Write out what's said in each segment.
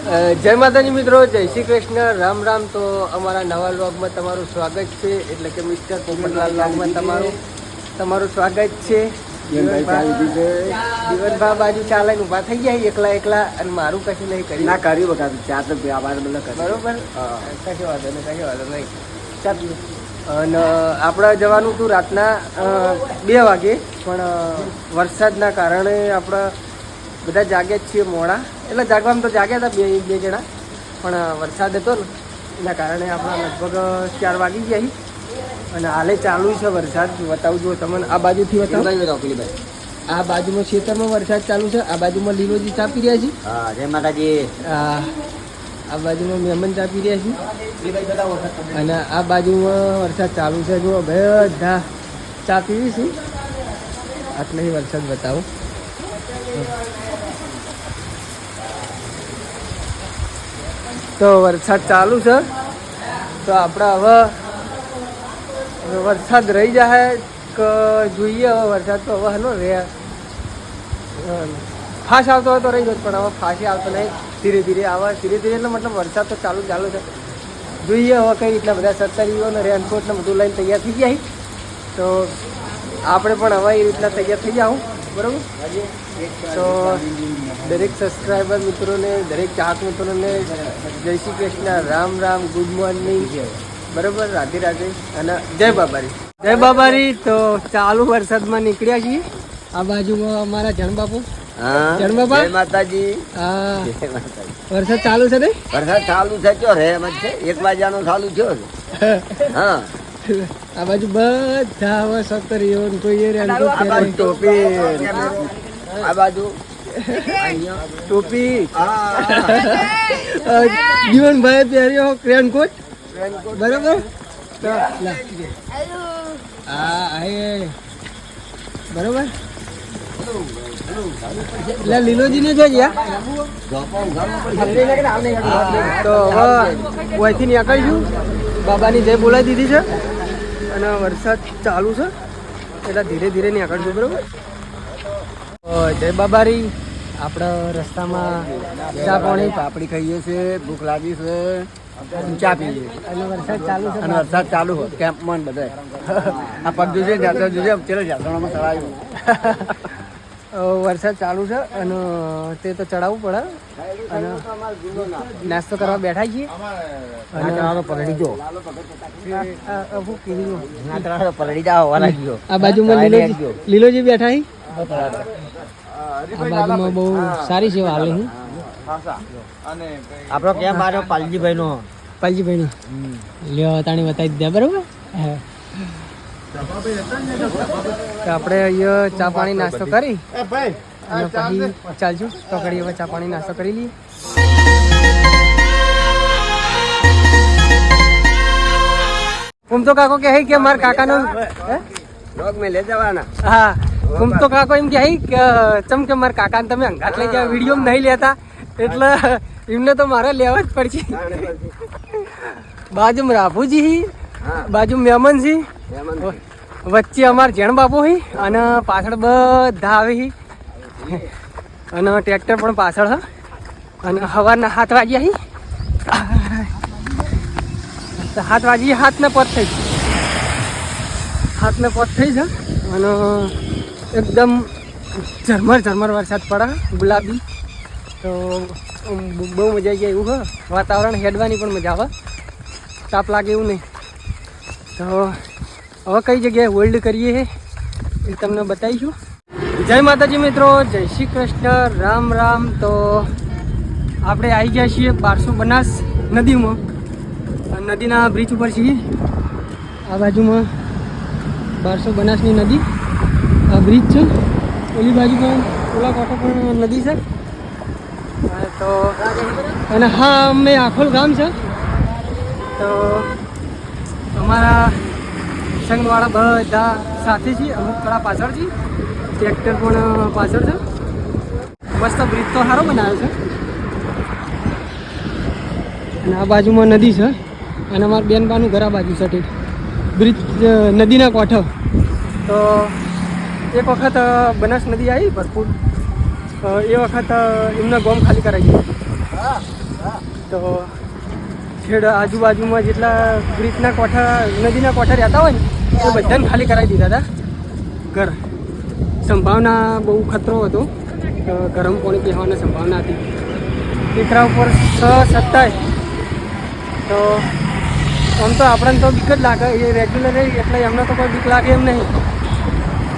જય માતાજી મિત્રો, જય શ્રી કૃષ્ણ, રામ રામ. તો અમારા નવા વ્લોગમાં તમારું સ્વાગત છે. એટલે કે મિસ્ટર પોપટલાલ વ્લોગમાં તમારું સ્વાગત છે. જીવનભા બાજુ ચાલે ઊભા થઈ ગયા એકલા એકલા, અને મારું કશું નહીં કર્યું. ના કર્યું બતા ચાર તો આભાર બધા બરોબર, કશો વાંધો નહીં. ચાલ, અને આપણે જવાનું હતું રાતના 2 વાગે, પણ વરસાદના કારણે આપણે બધા જાગ્યા જ છીએ મોડા. એટલે જાગવામાં તો જાગ્યા હતા બે જણા, પણ વરસાદ હતો ને એના કારણે આપણે લગભગ 4 વાગી ગયા. અને હાલે ચાલુ છે વરસાદ. બતાવું જો તમને, આ બાજુથી બતાવું. આ બાજુમાં ખેતરમાં વરસાદ ચાલુ છે, આ બાજુમાં લીલોજી ચા પી રહ્યા છે. જય માતાજી. આ બાજુમાં મહેમાન ચા પી રહ્યા છે, અને આ બાજુમાં વરસાદ ચાલુ છે. જો બધા ચા પીવી છે. આટલે વરસાદ બતાવો. તો વરસાદ ચાલુ છે. તો આપણે હવે વરસાદ રહી જાય કે જોઈએ. હવે વરસાદ તો હવે નો રહે. ફાસ્ટ આવતો હોય તો રહી જાય, પણ હવે ફાસ્ટ આવતો નહીં, ધીરે ધીરે આવે. ધીરે ધીરે એટલે મતલબ વરસાદ તો ચાલુ છે. જોઈએ હવે કઈ રીતના બધા સત્તરીઓ ને રેનકોટ ને બધું લઈને તૈયાર થઈ ગયા. તો આપણે પણ હવે એ રીતના તૈયાર થઈ જાઉં, બરાબર. તો દરેક સબસ્ક્રાઈબર મિત્રોને, દરેક ચાહક મિત્રોને જય શ્રી કૃષ્ણ, રામ રામ, ગુડ મોર્નિંગ, બરાબર, રાધે રાધે અને જય બાબારી. જય બાબારી. તો ચાલુ વરસાદમાં નીકળ્યા છીએ. આ બાજુમાં અમારા જણબાપુ. જણબાપા, જય માતાજી. હા, વરસાદ ચાલુ છે ને? વરસાદ ચાલુ છે, ચો રે એમ જ છે. 1 વાગ્યાનો ચાલુ થયો છે. હા, આ બાજુ બધા હવે સત્તરીઓ કોઈ ટોપી, આ બાજુ ટોપી. જીવનભાઈ પહેર્યો રેનકોટ, બરાબર. બરોબર. એટલે લીલોજી ને જોઈ તો અહીંથી નીકળીશું. બાબાની જય બોલાવી દીધી છે, અને વરસાદ ચાલુ છે એટલે ધીરે ધીરે નીકળશું, બરોબર. જય બાબારી. આપણે રસ્તામાં ચા પાણી પાપડી ખાઈએ છીએ, ભૂખ લાગી છે, ચા પીએ અને વરસાદ ચાલુ છે. અને વરસાદ ચાલુ હોય કેમ્પમાં બધા આ પગ જોજે જાતો જોજે ચલો જાતોમાં ચડાવ્યું. વરસાદ ચાલુ છે અને તે તો ચડાવવું પડે. અને નાસ્તો કરવા બેઠા છીએ. અને પલડી જો પલડી જાઓ. આ બાજુમાં લીલોજી બેઠા. આ બાજુમાં બહુ સારી સેવા હાલે. હું આપણો કેમ્પ આવ્યો પાલજીભાઈ નો. પાલજીભાઈ નો લ્યો તાણી બતાવી દીધા, બરોબર. તો આપણે અહીંયા ચા પાણી નાસ્તો કરી અને પછી ચાલશું તો કરી. હવે ચા પાણી નાસ્તો કરી લઈએ. કુમતો કાકો કહે કે મારા કાકાનો લોગ મેં લઈ જવાના. હા, કુમતો કાકો એમ કહે કે ચમ કે મારા કાકાને તમે અંગાત લઈ જાવ, વિડીયો નહીં લેતા, એટલે એમને તો મારે લેવા જ પડશે. બાજુમાં રાભુજી, બાજુ મહેમાનજી, વચ્ચે અમાર જણ બાપુ હી, અને પાછળ બધા આવે હી, અને ટ્રેક્ટર પણ પાછળ હ. અને સવારના 7 વાગ્યા હી. 7 વાગી 7 પોત થઈ. 7 પોત થઈ છે. અને એકદમ ઝરમર વરસાદ પડે, ગુલાબી. તો બહુ મજા આવી જાય એવું હ. વાતાવરણ હેડવાની પણ મજા આવે, તાપ લાગે એવું નહીં. તો હવે કઈ જગ્યાએ હોલ્ડ કરીએ એ તમને બતાવીશું. જય માતાજી મિત્રો, જય શ્રી કૃષ્ણ, રામ રામ. તો આપણે આવી ગયા છીએ 1200 બનાસ નદીમાં. નદીના બ્રિજ ઉપર છીએ. આ બાજુમાં 1200 બનાસની નદી, આ બ્રિજ છે. ઓલી બાજુ પણ ઓલા કાંઠે પણ નદી છે. તો અને હા, અમે આખોલ ગામ છે. તો અમારા સંઘવાળા બધા સાથે છીએ. અમુક થોડા પાછળ છીએ, ટ્રેક્ટર પણ પાછળ છે. મસ્ત બ્રિજ તો સારો બનાવ્યો છે. અને આ બાજુમાં નદી છે, અને અમારા બેનબાનું ઘર આ બાજુ છે. બ્રિજ નદીના કાંઠે. તો એક વખત બનાસ નદી આવી ભરપૂર, એ વખત એમના ગોમ ખાલી કરાવી. તો છેડ આજુબાજુમાં જેટલા બ્રિજના કોઠા નદીના કોઠા રહેતા હોય ને એ બધાને ખાલી કરાવી દીધા હતા ઘર. સંભાવના બહુ ખતરો હતો, ગરમ પાણી પીવાની સંભાવના હતી. ટેકરા ઉપર સત્તાય તો આમ તો આપણને તો બીક જ લાગે, એ રેગ્યુલર રહી એટલે એમને તો કોઈ બીક લાગે એમ નહીં.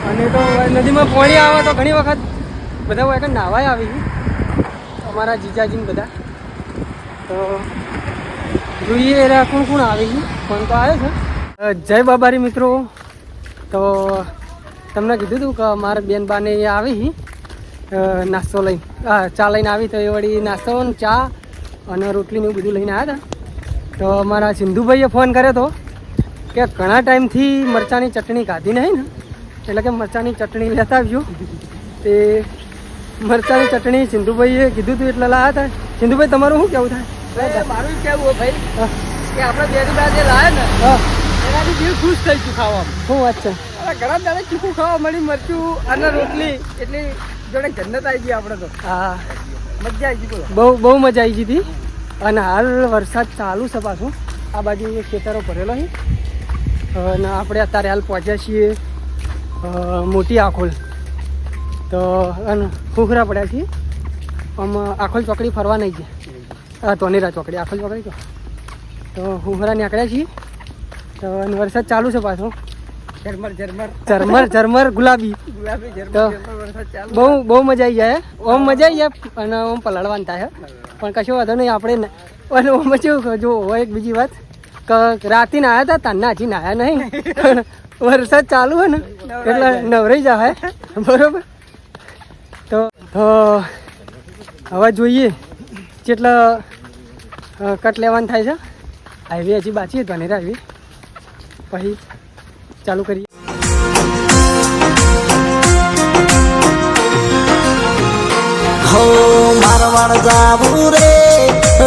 અને તો નદીમાં પાણી આવે તો ઘણી વખત બધા હોય કે નાવાય આવી અમારા જીજાજીને બધા. તો જોઈએ એટલે કોણ કોણ આવી પણ તો આવે છે. જય બાબારી મિત્રો. તો તમને કીધું હતું કે મારા બેન બાને આવી નાસ્તો લઈને, ચા લઈને આવી. તો એ વળી નાસ્તો ચા અને રોટલીને એવું બધું લઈને આવ્યા હતા. તો મારા સિંધુભાઈએ ફોન કર્યો હતો કે ઘણા ટાઈમથી મરચાંની ચટણી ખાધી નહીં ને, એટલે કે મરચાંની ચટણી લેતા આવજો. તે મરચાંની ચટણી સિંધુભાઈએ કીધું હતું એટલે લાવ્યા હતા. સિંધુભાઈ તમારું શું કહેવું થાય? મારું કેવું ભાઈ કે આપણે બેની બાજુ લાવે ને એનાથી દિલ ખુશ થઈ ગયું ખાવામાં. શું વાત છે? ઘણા દાડે ચીકું ખાવા મળી, મરચું અને રોટલી એટલી જોડે જન્નત આવી ગઈ આપણે તો. હા, મજા આવી ગઈ. બહુ મજા આવી ગઈ હતી. અને હાલ વરસાદ ચાલુ છે પાછું. આ બાજુ ખેતરો ભરેલો છે અને આપણે અત્યારે હાલ પહોંચ્યા છીએ મોટી આખોલ. તો અને ખુખરા પડ્યા છીએ. આમ આખોલ ચોકડી ફરવા નહીં ગયા, તોનેરા ચોકડી, આખોલ ચોકડી તો ખુખરા નીકળ્યા છીએ. તો અને વરસાદ ચાલુ છે પાછો, ઝરમર ગુલાબી. તો બહુ મજા આવી જાય. ઓમ મજા આવી જાય અને ઓમ પલળવાનું થાય, પણ કશો વાંધો નહીં. આપણે અને ઓમ કેવું જો હોય એક બીજી વાત કે રાતે નાહ્યા હતા, તારના હજી નાહ્યા નહીં. વરસાદ ચાલુ હોય ને એટલે નવરાઈ જાય બરોબર. તો હવે જોઈએ જેટલા કટ લેવાનું થાય છે. હાઈવે હજી બાકી તો નહીં હાઈવે, પછી ચાલુ કરીએ. હો મારવાડ જાવું રે,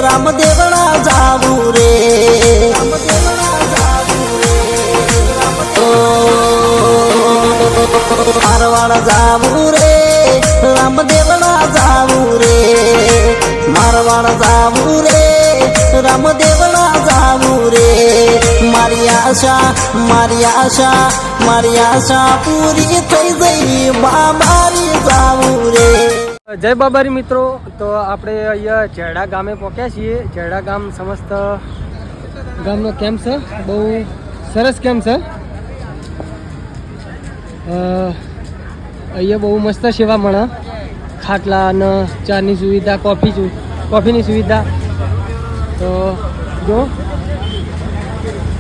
રામદેવડા જાવું રે, મારવાડ જાવું રે, રામદેવડા જાવું રે, મારવાડ જાવું રે, રામદેવડા જાવું રે. મારી આશા પૂરી થઈ ગઈ, મારી જાવું રે. જય બાબારી મિત્રો. તો આપણે અહીંયા જેડા ગામે પહોંચ્યા છીએ. જેડા ગામ સમસ્ત ગામનો કેમ્પ છે, બહુ સરસ કેમ્પ છે. અહીંયા બહુ મસ્ત સેવા મળે, ખાટલા અને ચાની સુવિધા, કોફીની સુવિધા. તો જો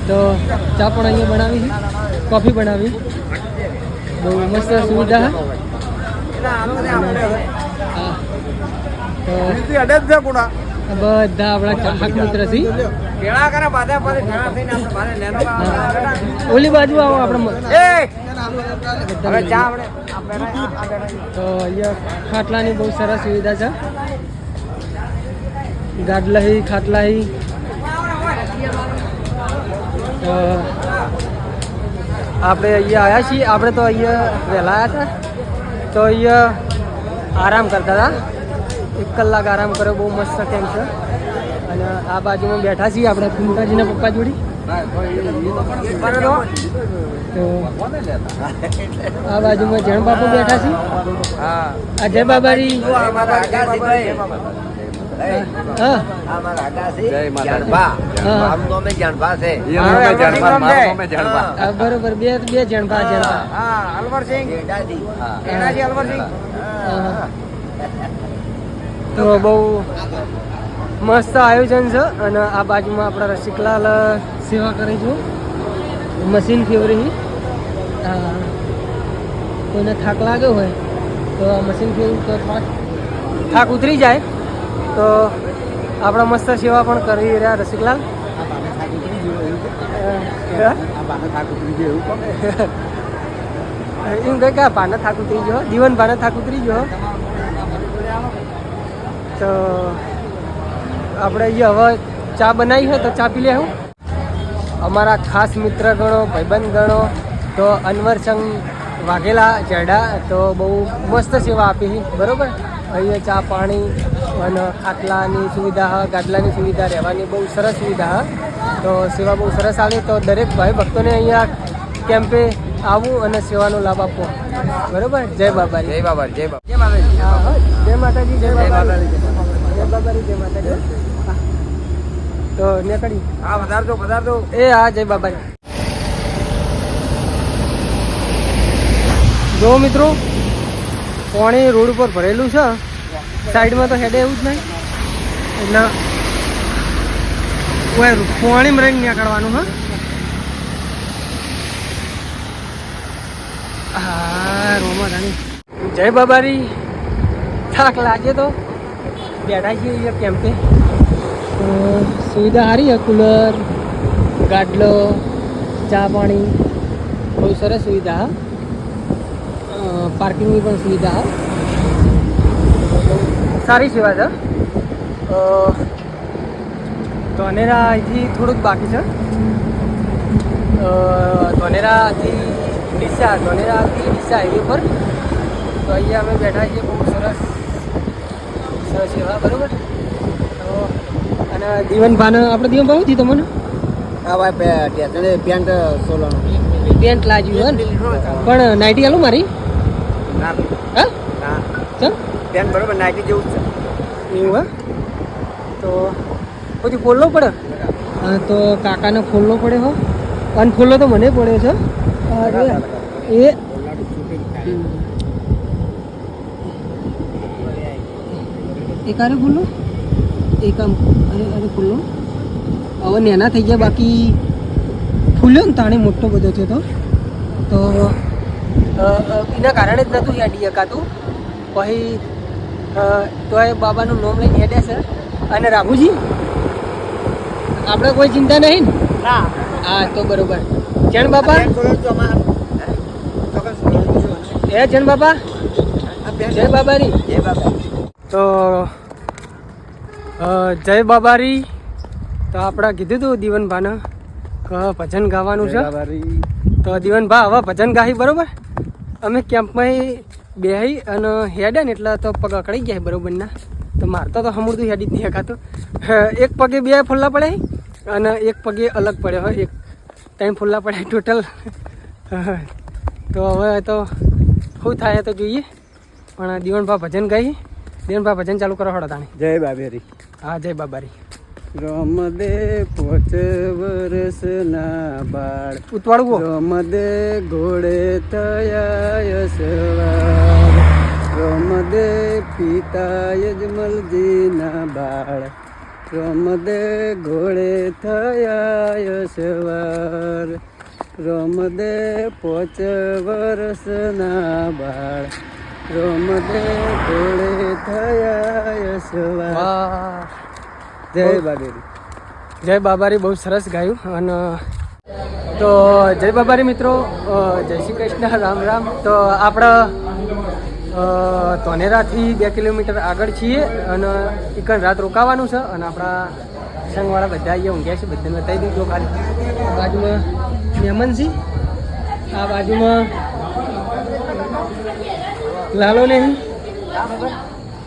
તો ચા પણ અહીંયા બનાવી, કોફી બનાવી, બહુ મસ્ત સુવિધા છે. બધા આપણા ચાહક મિત્ર છે. ઓલી બાજુ આવો આપણે. તો અહીંયા ખાટલાની બહુ સરસ સુવિધા છે, ગાડલાહી ખાટલાહી. આપણે અહીંયા આવ્યા છીએ. આપણે તો અહીંયા વહેલા આવ્યા હતા, તો અહીંયા આરામ કરતા હતા. 1 કલાક આરામ કર્યો. બહુ મસ્ત કેમ છે. અને આ બાજુમાં બેઠા છીએ આપણે કુંતાજીના પપ્પા જોડી. તો આ બાજુમાં જણ બાપુ બેઠા છીએ. આ જય બાબારી. બરોબર, બે જણભા છે. તો બહુ મસ્ત આયોજન છે. અને આ બાજુમાં આપણા રસિકલાલ સેવા કરે છે, મશીન ફેવરી. કોઈને થાક લાગ્યો હોય તો આ મશીન ફેરવું તો થાક ઉતરી જાય. તો આપણા મસ્ત સેવા પણ કરી રહ્યા રસિકલાલ. એમ કહે કે ભાને થાક ઉતરી ગયો, જીવન ભાને થાક ઉતરી ગયો. તો આપણે અહીંયા હવે ચા બનાવી હોય તો ચા પી લે. અમારા ખાસ મિત્ર ગણો, ભાઈબંધ ગણો, તો અનવરસંગ વાઘેલા જેડા તો બહુ મસ્ત સેવા આપી બરોબર. અહીંયા ચા પાણી અને ખાટલાની સુવિધા હા, ગાદલાની સુવિધા, રહેવાની બહુ સરસ સુવિધા હા. તો સેવા બહુ સરસ આવે. તો દરેક ભાઈ ભક્તોને અહીંયા કેમ્પે આવવું અને સેવાનો લાભ આપવો. બરોબર. જય બાબારી. જય બાબા જય બાબા હા, હા. જય માતાજી. જય બાબારી. જય બાબારી. જય માતાજી. હા. તો નીકળી. હા પધારજો એ હા, જય બાબારી. જો મિત્રો, પાણી રોડ ઉપર ભરેલું છે. સાઈડમાં તો હેડે એવું જ નહીં એટલે પાણી રહીને નીકળવાનું. હા રોમા રાણી. જય બાબારી. થાક લાગે તો બેઠા છીએ અહીંયા કેમ્પે. સુવિધા સારી છે. કુલર, ગાડલો, ચા પાણી બહુ સરસ સુવિધા. પાર્કિંગની પણ સુવિધા સારી સેવા છે. ધોનેરા અહીંથી થોડુંક બાકી છે. ધોનેરાથી ડીસા હાઈવે પર. તો અહીંયા અમે બેઠા છીએ. બહુ સરસ સેવા. બરાબર. તો અને દીવનભાને આપણે દીવનભા શું થયું તમને? હા ભાઈ પેન્ટ સોલવાનું પેન્ટ લાગ્યું હે પણ નાઇટી આલું મારી. ના હા ના ચમ પેન્ટ બરોબર નાઇટી જેવું જ છે. એવું હે? તો પછી ખોલવો પડે. હા તો કાકાને ખોલવો પડે હો. અને ખોલવો તો મને પડ્યો છે. એ કારે ખોલો એક આમ. અરે ખોલો. હવે નેના થઈ ગયા. બાકી ખુલ્યો ને તાણે મોટો બધો છે. તો એના કારણે જ નહોતું હેડી શકાતું. પછી તો એ બાબાનું નામ લઈને હેડ્યા છે. અને રામુજી આપણે કોઈ ચિંતા નહીં ને? ના હા તો બરોબર. જણ બાપા એ જણ બાપા. જય બાબારી. જય બાબા. તો જય બાબારી. તો આપણે કીધું હતું દીવનભાને કે ભજન ગાવાનું છે. તો દીવનભા હવે ભજન ગાઈ. બરોબર. અમે કેમ્પમાં બેહી અને હેડ્યા ને એટલે તો પગ અકળી ગયા બરોબર ના. તો મારતો તો હમુરતું હેડી જ નહીં શકાતું. એક પગે 2 ફૂલ્લા પડે અને એક પગે અલગ પડ્યો હોય. 3 ફૂલ્લા પડે ટોટલ. તો હવે તો શું થાય તો જોઈએ. પણ દીવનભા ભજન ગાઈ. દીવનભા ભજન ચાલુ કરો હળો તાણે. જય બાબેરી. હા જય બાબારી. રમદે 5 વર્ષના બાળ ઉતવાળવું. રમદે ઘોડે થયા યશવાર રમદે પિતા યજમલજીના બાળ રમદે ઘોડે થયા યશવાર રમદે 5 વર્ષના બાળ રમદે ઘોડે થયા યશવાર. વાહ. જય બાબેરી. જય બાબારી. બહુ સરસ ગાયું. અને તો જય બાબારી મિત્રો. જય શ્રી કૃષ્ણ. રામ રામ. તો આપણે ધોનેરાથી 2 કિલોમીટર આગળ છીએ અને એકન રાત રોકાવાનું છે. અને આપણા સંઘવાળા બધા અહીંયા ઊંઘ્યા છે. બધાને બતાવી દીધું. ખાલી આ બાજુમાં મેમનસિંહ, આ બાજુમાં લાલો નહીં.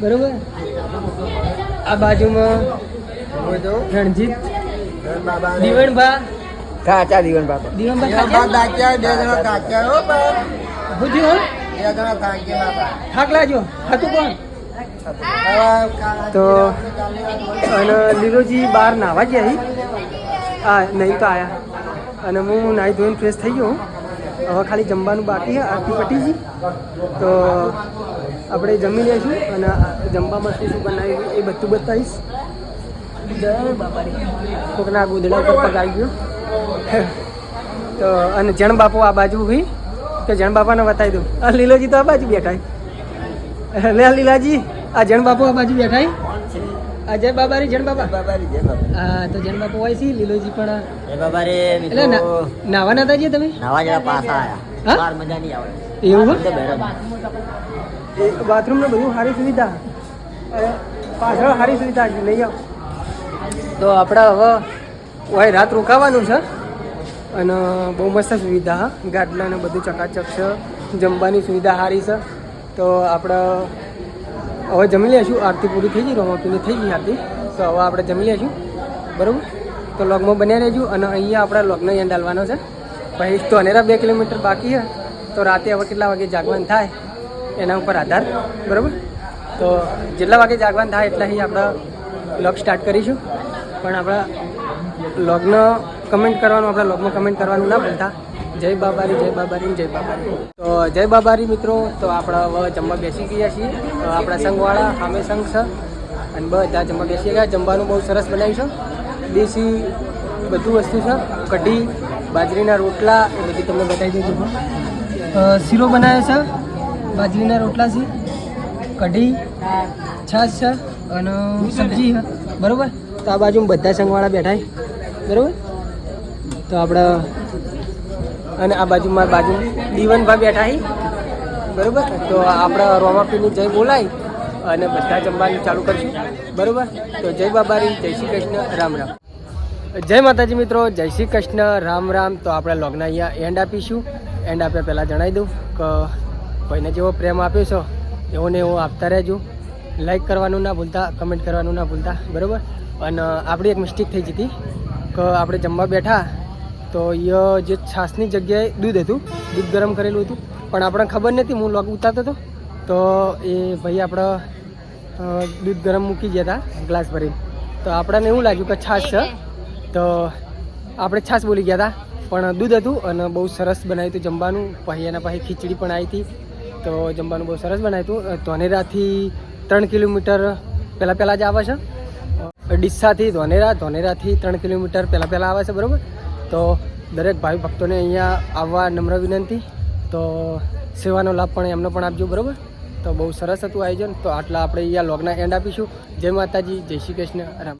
બરોબર. આ બાજુમાં રણજીત, દીવણભા. કાચા દીવન બાબા. દીવણભા શું થયું? થાક લાગ્યો. હતું કોણ? તો અને લીલોજી બહાર નાહવા ગયા. હા નહીં તો આયા. અને હું નાહી ધોઈને ફ્રેશ થઈ ગયો. હવે ખાલી જમવાનું બાકી છે. આરતી પટી ગઈ. તો આપણે જમી લઈશું અને જમવામાં શું શું બનાવ્યું એ બધું બતાવીશ. જય બાબારી. કોકના ગોદડા ઉપર પગ આવી ગયો. તો અને જણ બાપુ આ બાજુ હોય તો જણ બાપાને બતાવી દઉં. આ લીલોજી તો આ બાજુ બેઠા. લે લીલાજી આ જણ બાપુ આ બાજુ બેઠા. આ જય બાબારી. જણ બાપા. હા તો જણ બાપુ હોય છે. લીલોજી પણ એટલે નાવા નતા જઈએ તમે? હા એવું બાથરૂમ ને બધું સારી સુવિધા. પાછળ સારી સુવિધા લઈ આવો. તો આપણે હવે હોય રાત રોકાવાનું છે. અને બહુ મસ્ત સુવિધા. હા ગાડલા ને બધું ચકાચક છે. જમવાની સુવિધા સારી છે. તો આપણે હવે જમી લઈશું. આરતી પૂરી થઈ ગઈ, રોમાપીની થઈ ગઈ આરતી. તો હવે આપણે જમી લઈશું, બરાબર. તો લોગમાં બન્યા રહેજો. અને અહીંયા આપણે લોગનો એન્ડ ડાલવાનો છે. પછી તો 2 કિલોમીટર બાકી છે. તો રાતે હવે કેટલા વાગે જાગવાનું થાય એના ઉપર આધાર, બરાબર. તો જેટલા વાગે જાગવાનું થાય એટલા આપણે લોગ સ્ટાર્ટ કરીશું. પણ આપણા લોગનો કમેન્ટ કરવાનું, આપણા લોગમાં કમેન્ટ કરવાનું ના ભૂલતા. જય બાબારી, જય બાબારી, જય બાબારી. તો જય બાબારી મિત્રો. તો આપણે હવે જમવા બેસી ગયા છીએ. આપણા સંઘવાળા સામે સંઘ છે અને બધા જમવા બેસી ગયા. જમવાનું બહુ સરસ બનાવ્યું છે. દેશી બધું વસ્તુ છે. કઢી, બાજરીના રોટલા એ બધી તમને બતાવી દઉં. શીરો બનાવ્યો છે, બાજરીના રોટલા છે, કઢી, છાશ છે અને સબ્જી છે, બરાબર. તો આ બાજુ બધા સંઘવાળા બેઠા છે, બરાબર. તો આપણે અને આ બાજુમાં દીવનભાઈ બેઠા છે, બરાબર. તો આપણે રોમાપીની જય બોલાય અને બધા જમવાનું ચાલુ કરશું, બરાબર. તો જય બાબારી, જય શ્રી કૃષ્ણ, રામ રામ. જય માતાજી મિત્રો, જય શ્રી કૃષ્ણ, રામ રામ. તો આપણે લોગના અહીંયા એન્ડ આપીશું. એન્ડ આપ્યા પહેલાં જણાવી દઉં કે કોઈને જેવો પ્રેમ આપ્યો છો એવો ને એવો આપતા રહેજો. લાઈક કરવાનું ના ભૂલતા, કમેન્ટ કરવાનું ના ભૂલતા, બરાબર. અને આપણી એક મિસ્ટેક થઈ હતી કે આપણે જમવા બેઠા તો એ જે છાશની જગ્યાએ દૂધ હતું, દૂધ ગરમ કરેલું હતું, પણ આપણને ખબર નથી. હું લોગ ઉતારતો હતો તો એ ભાઈ આપણે દૂધ ગરમ મૂકી ગયા હતા ગ્લાસ ભરીને. તો આપણને એવું લાગ્યું કે છાશ છે, તો આપણે છાશ બોલી ગયા હતા, પણ દૂધ હતું. અને બહુ સરસ બનાવ્યું હતું જમવાનું. પછી એના પછી ખીચડી પણ આવી હતી. તો જમવાનું બહુ સરસ બનાવ્યું હતું. ધોનેરાથી 3 કિલોમીટર પહેલાં જ આવે છે. ડીસાથી ધોનેરાથી 3 કિલોમીટર પહેલાં આવે છે, બરાબર. તો દરેક ભાઈ ભક્તોને અહીંયા આવવા નમ્ર વિનંતી. તો સેવાનો લાભ પણ એમનો પણ આપજો, બરાબર. તો બહુ સરસ હતું આયોજન. તો આટલા આપણે અહીંયા લોગના એન્ડ આપીશું. જય માતાજી, જય શ્રી કૃષ્ણ, રામ.